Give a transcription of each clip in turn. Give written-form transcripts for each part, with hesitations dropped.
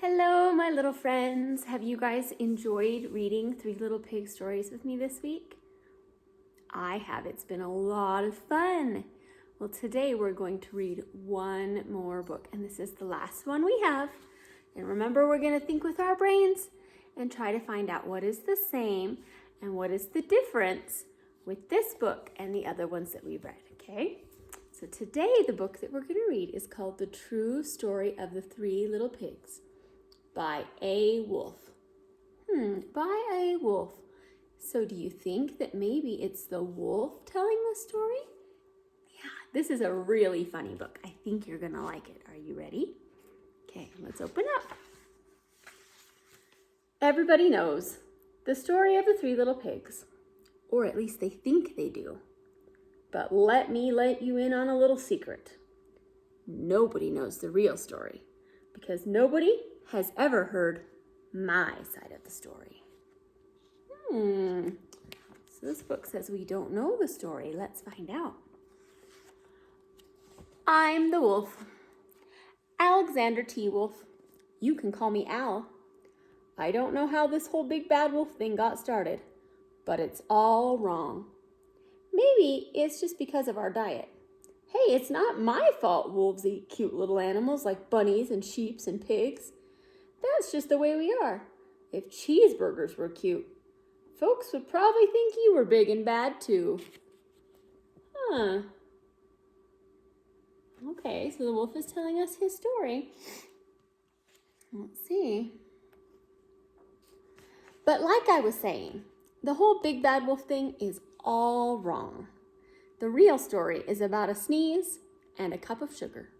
Hello, my little friends. Have you guys enjoyed reading Three Little Pig stories with me this week? I have. It's been a lot of fun. Well, today we're going to read one more book, and this is the last one we have. And remember, we're going to think with our brains and try to find out what is the same and what is the difference with this book and the other ones that we read, okay? So today, the book that we're going to read is called The True Story of the Three Little Pigs by A. Wolf. By A. Wolf. So do you think that maybe it's the wolf telling the story? Yeah, this is a really funny book. I think you're gonna like it. Are you ready? Okay, let's open up. Everybody knows the story of the Three Little Pigs, or at least they think they do. But let me let you in on a little secret. Nobody knows the real story because nobody has ever heard my side of the story. So this book says we don't know the story. Let's find out. I'm the wolf. Alexander T. Wolf. You can call me Al. I don't know how this whole big bad wolf thing got started, but it's all wrong. Maybe it's just because of our diet. Hey, it's not my fault wolves eat cute little animals like bunnies and sheep and pigs. That's just the way we are. If cheeseburgers were cute, folks would probably think you were big and bad too. Okay, so the wolf is telling us his story. Let's see. But like I was saying, the whole big bad wolf thing is all wrong. The real story is about a sneeze and a cup of sugar.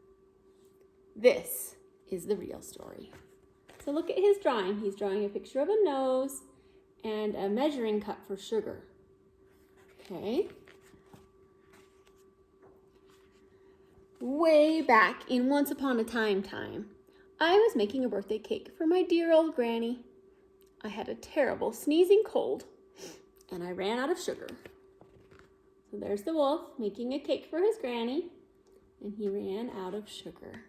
This is the real story. So look at his drawing. He's drawing a picture of a nose and a measuring cup for sugar. Okay. Way back in Once Upon a Time, I was making a birthday cake for my dear old granny. I had a terrible sneezing cold and I ran out of sugar. So there's the wolf making a cake for his granny, and he ran out of sugar.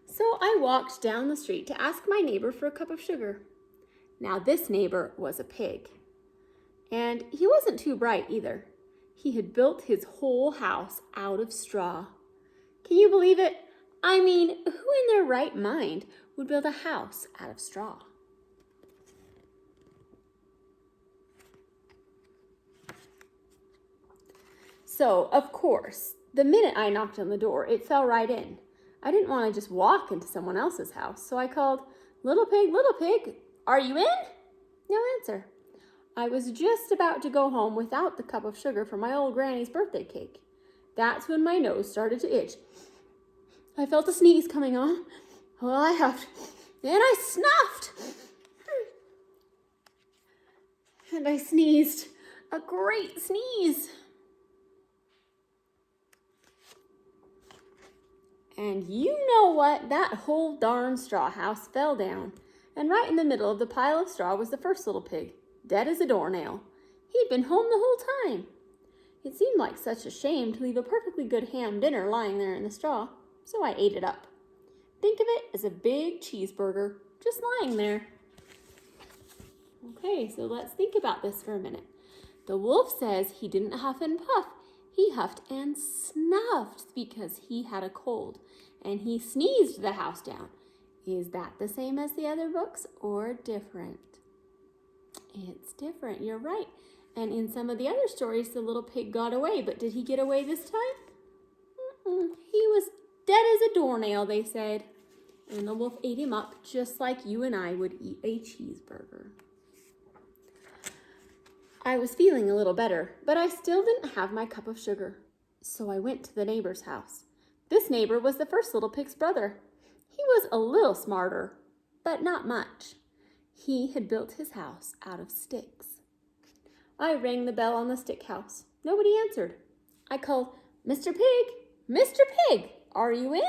So I walked down the street to ask my neighbor for a cup of sugar. Now this neighbor was a pig, and he wasn't too bright either. He had built his whole house out of straw. Can you believe it? I mean, who in their right mind would build a house out of straw? So, of course, the minute I knocked on the door, it fell right in. I didn't want to just walk into someone else's house, so I called, little pig, are you in? No answer. I was just about to go home without the cup of sugar for my old granny's birthday cake. That's when my nose started to itch. I felt a sneeze coming on. Well, I huffed, and I snuffed. And I sneezed, a great sneeze. And you know what? That whole darn straw house fell down. And right in the middle of the pile of straw was the first little pig, dead as a doornail. He'd been home the whole time. It seemed like such a shame to leave a perfectly good ham dinner lying there in the straw, so I ate it up. Think of it as a big cheeseburger, just lying there. Okay, so let's think about this for a minute. The wolf says he didn't huff and puff. He huffed and snuffed because he had a cold, and he sneezed the house down. Is that the same as the other books or different? It's different, you're right. And in some of the other stories, the little pig got away, but did he get away this time? He was dead as a doornail, they said. And the wolf ate him up just like you and I would eat a cheeseburger. I was feeling a little better, but I still didn't have my cup of sugar. So I went to the neighbor's house. This neighbor was the first little pig's brother. He was a little smarter, but not much. He had built his house out of sticks. I rang the bell on the stick house. Nobody answered. I called, Mr. Pig, are you in?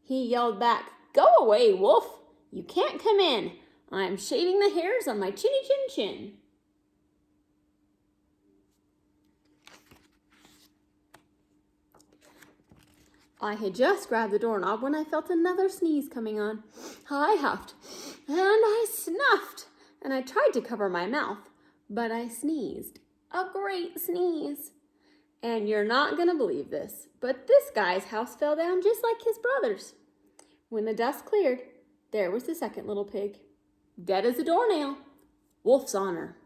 He yelled back, go away, wolf. You can't come in. I'm shaving the hairs on my chinny chin chin. I had just grabbed the doorknob when I felt another sneeze coming on. I huffed, and I snuffed, and I tried to cover my mouth, but I sneezed. A great sneeze. And you're not going to believe this, but this guy's house fell down just like his brother's. When the dust cleared, there was the second little pig, dead as a doornail. Wolf's honor.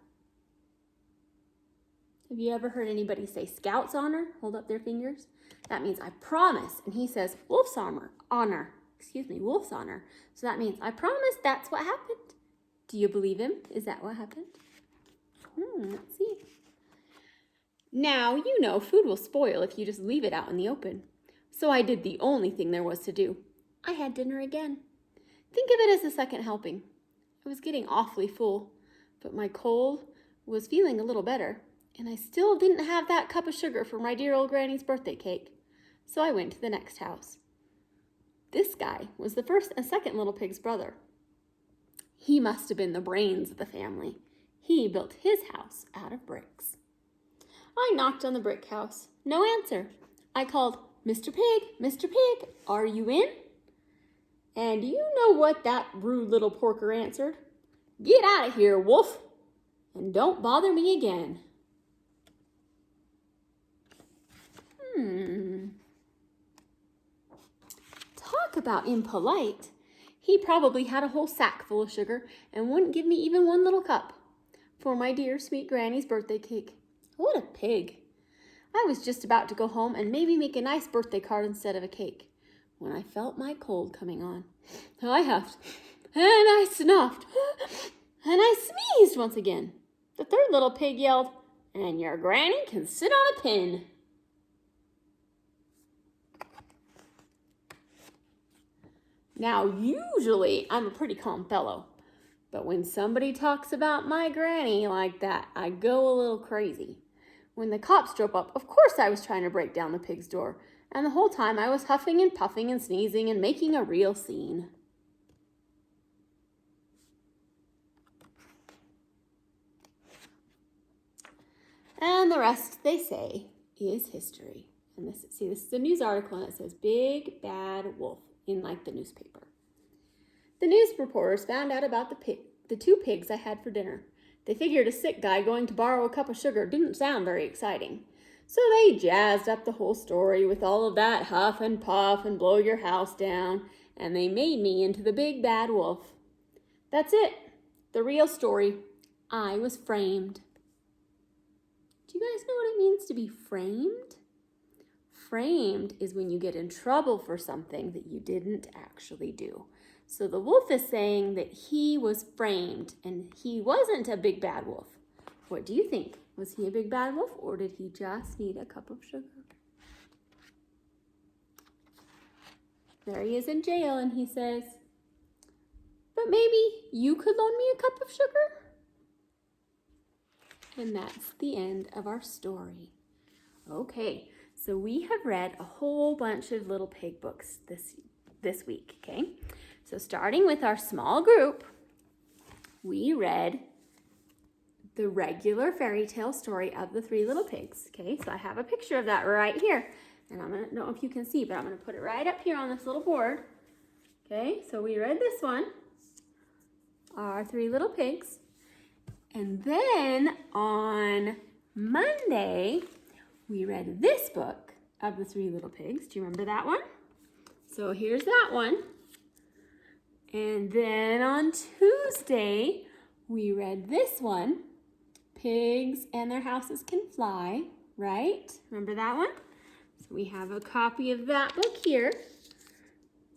Have you ever heard anybody say Scout's honor? Hold up their fingers. That means I promise. And he says Wolf's honor. Wolf's honor. So that means I promise that's what happened. Do you believe him? Is that what happened? Let's see. Now, you know food will spoil if you just leave it out in the open. So I did the only thing there was to do. I had dinner again. Think of it as a second helping. I was getting awfully full, but my cold was feeling a little better, and I still didn't have that cup of sugar for my dear old Granny's birthday cake. So I went to the next house. This guy was the first and second little pig's brother. He must have been the brains of the family. He built his house out of bricks. I knocked on the brick house. No answer. I called, Mr. Pig, are you in? And you know what that rude little porker answered? Get out of here, wolf, and don't bother me again. Talk about impolite. He probably had a whole sack full of sugar and wouldn't give me even one little cup for my dear sweet Granny's birthday cake. What a pig. I was just about to go home and maybe make a nice birthday card instead of a cake when I felt my cold coming on. I huffed, and I snuffed, and I sneezed once again. The third little pig yelled, and your granny can sit on a pin. Now, usually I'm a pretty calm fellow, but when somebody talks about my granny like that, I go a little crazy. When the cops drove up, of course I was trying to break down the pig's door, and the whole time I was huffing and puffing and sneezing and making a real scene. And the rest, they say, is history. And this is a news article, and it says, Big Bad Wolf, in like the newspaper. The news reporters found out about the two pigs I had for dinner. They figured a sick guy going to borrow a cup of sugar didn't sound very exciting. So they jazzed up the whole story with all of that huff and puff and blow your house down, and they made me into the big bad wolf. That's it. The real story. I was framed. Do you guys know what it means to be framed? Framed is when you get in trouble for something that you didn't actually do. So the wolf is saying that he was framed and he wasn't a big bad wolf. What do you think? Was he a big bad wolf or did he just need a cup of sugar? There he is in jail and he says, but maybe you could loan me a cup of sugar? And that's the end of our story. Okay, so we have read a whole bunch of Little Pig books this week, okay? So starting with our small group, we read the regular fairy tale story of the Three Little Pigs, okay? So I have a picture of that right here. And I don't know if you can see, but I'm going to put it right up here on this little board. Okay, so we read this one, our Three Little Pigs. And then on Monday, we read this book of the Three Little Pigs. Do you remember that one? So here's that one. And then on Tuesday, we read this one, Pigs and Their Houses Can Fly, right? Remember that one? So we have a copy of that book here.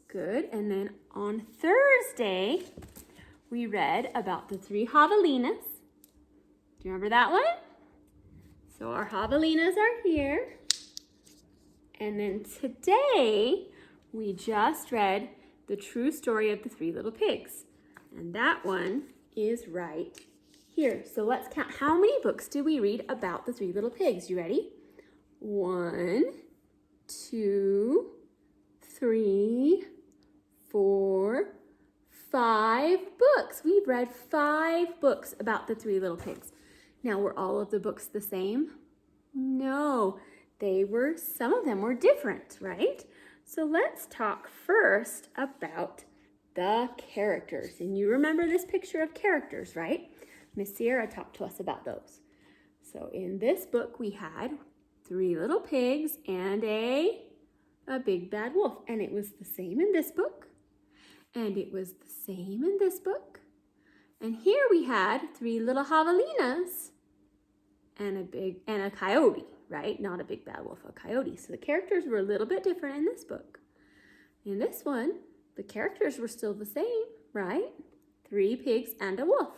Good. And then on Thursday, we read about the three javelinas. Do you remember that one? So our javelinas are here. And then today, we just read the true story of the Three Little Pigs. And that one is right here. So let's count. How many books did we read about the Three Little Pigs? You ready? 1, 2, 3, 4, 5 books. We've read 5 books about the Three Little Pigs. Now, were all of the books the same? No, some of them were different, right? So let's talk first about the characters. And you remember this picture of characters, right? Miss Sierra talked to us about those. So in this book, we had 3 little pigs and a big bad wolf. And it was the same in this book. And it was the same in this book. And here we had 3 little javelinas and a coyote, right? Not a big bad wolf, a coyote. So the characters were a little bit different in this book. In this one, the characters were still the same, right? 3 pigs and a wolf,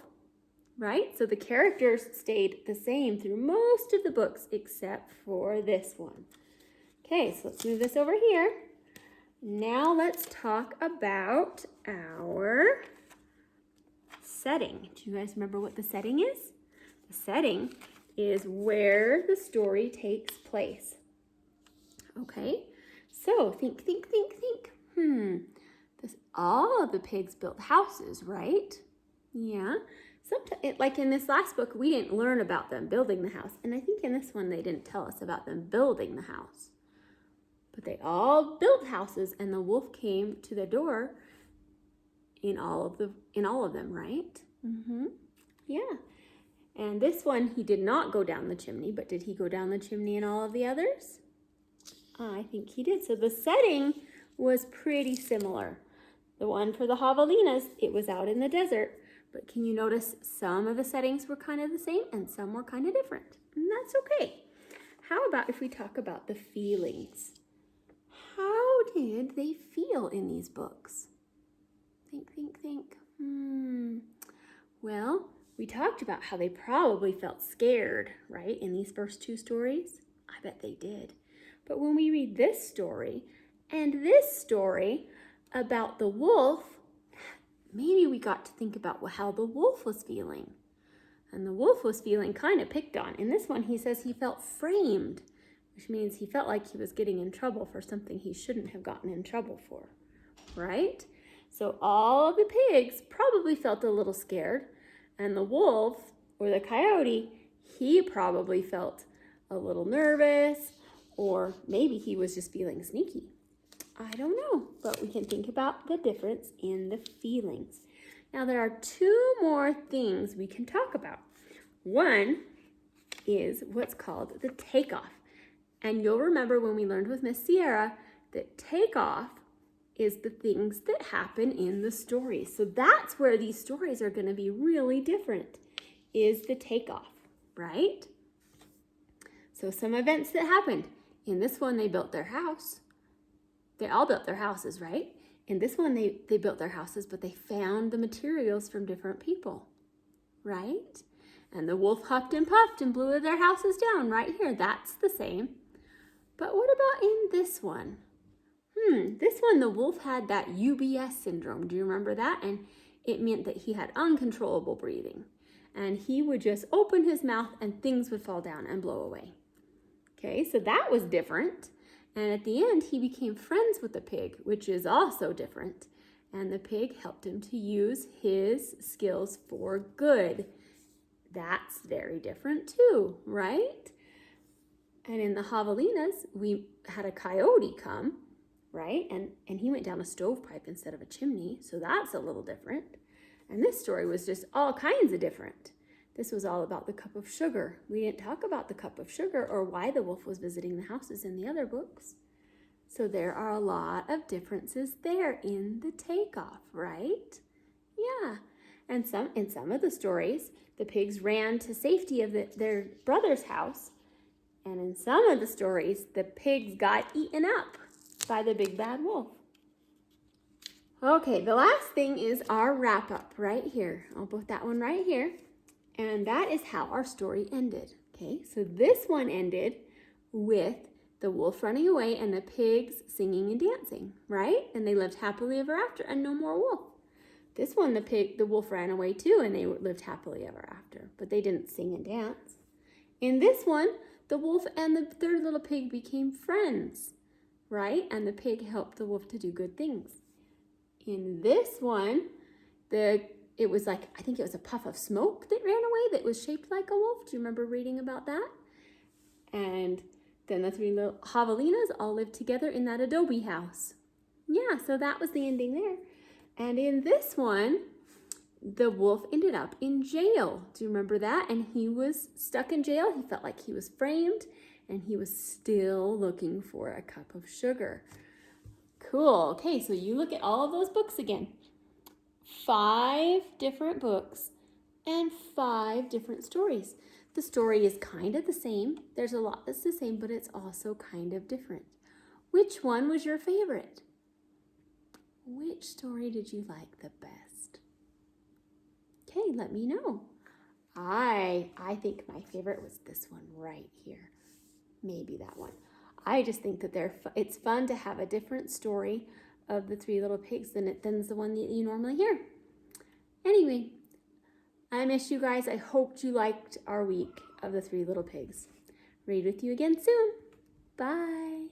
right? So the characters stayed the same through most of the books except for this one. Okay, so let's move this over here. Now let's talk about our setting. Do you guys remember what the setting is? The setting is where the story takes place. Okay, so think. All of the pigs built houses, right? Yeah. Sometimes, like in this last book, we didn't learn about them building the house. And I think in this one, they didn't tell us about them building the house. But they all built houses, and the wolf came to their door in all of them, right? Yeah. And this one, he did not go down the chimney, but did he go down the chimney in all of the others? I think he did. So the setting was pretty similar. The one for the javelinas, it was out in the desert. But can you notice some of the settings were kind of the same and some were kind of different? And that's okay. How about if we talk about the feelings? How did they feel in these books? Think. Well, we talked about how they probably felt scared, right, in these first 2 stories. I bet they did. But when we read this story and this story about the wolf, maybe we got to think about how the wolf was feeling. And the wolf was feeling kind of picked on. In this one, he says he felt framed, which means he felt like he was getting in trouble for something he shouldn't have gotten in trouble for, right? So all of the pigs probably felt a little scared, and the wolf, or the coyote, he probably felt a little nervous, or maybe he was just feeling sneaky. I don't know, but we can think about the difference in the feelings. Now there are 2 more things we can talk about. One is what's called the takeoff. And you'll remember when we learned with Miss Sierra that takeoff is the things that happen in the story. So that's where these stories are going to be really different, is the takeoff, right? So some events that happened. In this one, they built their house. They all built their houses, right? In this one, they built their houses, but they found the materials from different people, right? And the wolf huffed and puffed and blew their houses down right here. That's the same. But what about in this one? This one, the wolf had that UBS syndrome. Do you remember that? And it meant that he had uncontrollable breathing. And he would just open his mouth and things would fall down and blow away. Okay, so that was different. And at the end, he became friends with the pig, which is also different. And the pig helped him to use his skills for good. That's very different too, right? And in the javelinas, we had a coyote come, right? And he went down a stovepipe instead of a chimney, so that's a little different. And this story was just all kinds of different. This was all about the cup of sugar. We didn't talk about the cup of sugar or why the wolf was visiting the houses in the other books. So there are a lot of differences there in the takeoff, right? Yeah. And in some of the stories, the pigs ran to safety of their brother's house. And in some of the stories, the pigs got eaten up by the big bad wolf. Okay, the last thing is our wrap up right here. I'll put that one right here. And that is how our story ended. Okay, so this one ended with the wolf running away and the pigs singing and dancing, right? And they lived happily ever after and no more wolf. This one, the wolf ran away too and they lived happily ever after, but they didn't sing and dance. In this one, the wolf and the 3rd little pig became friends, right? And the pig helped the wolf to do good things. In this one, it was like, I think it was a puff of smoke that ran away that was shaped like a wolf. Do you remember reading about that? And Then the three little javelinas all lived together in that adobe house. Yeah, so that was the ending there. And in this one, the wolf ended up in jail. Do you remember that? And he was stuck in jail. He felt like he was framed, and he was still looking for a cup of sugar. Cool. Okay, so you look at all of those books again. 5 different books and 5 different stories. The story is kind of the same. There's a lot that's the same, but it's also kind of different. Which one was your favorite? Which story did you like the best? Okay, let me know. I think my favorite was this one right here. Maybe that one. I just think that it's fun to have a different story of the 3 little pigs than the one that you normally hear. Anyway, I miss you guys. I hoped you liked our week of the 3 little pigs. Read with you again soon. Bye.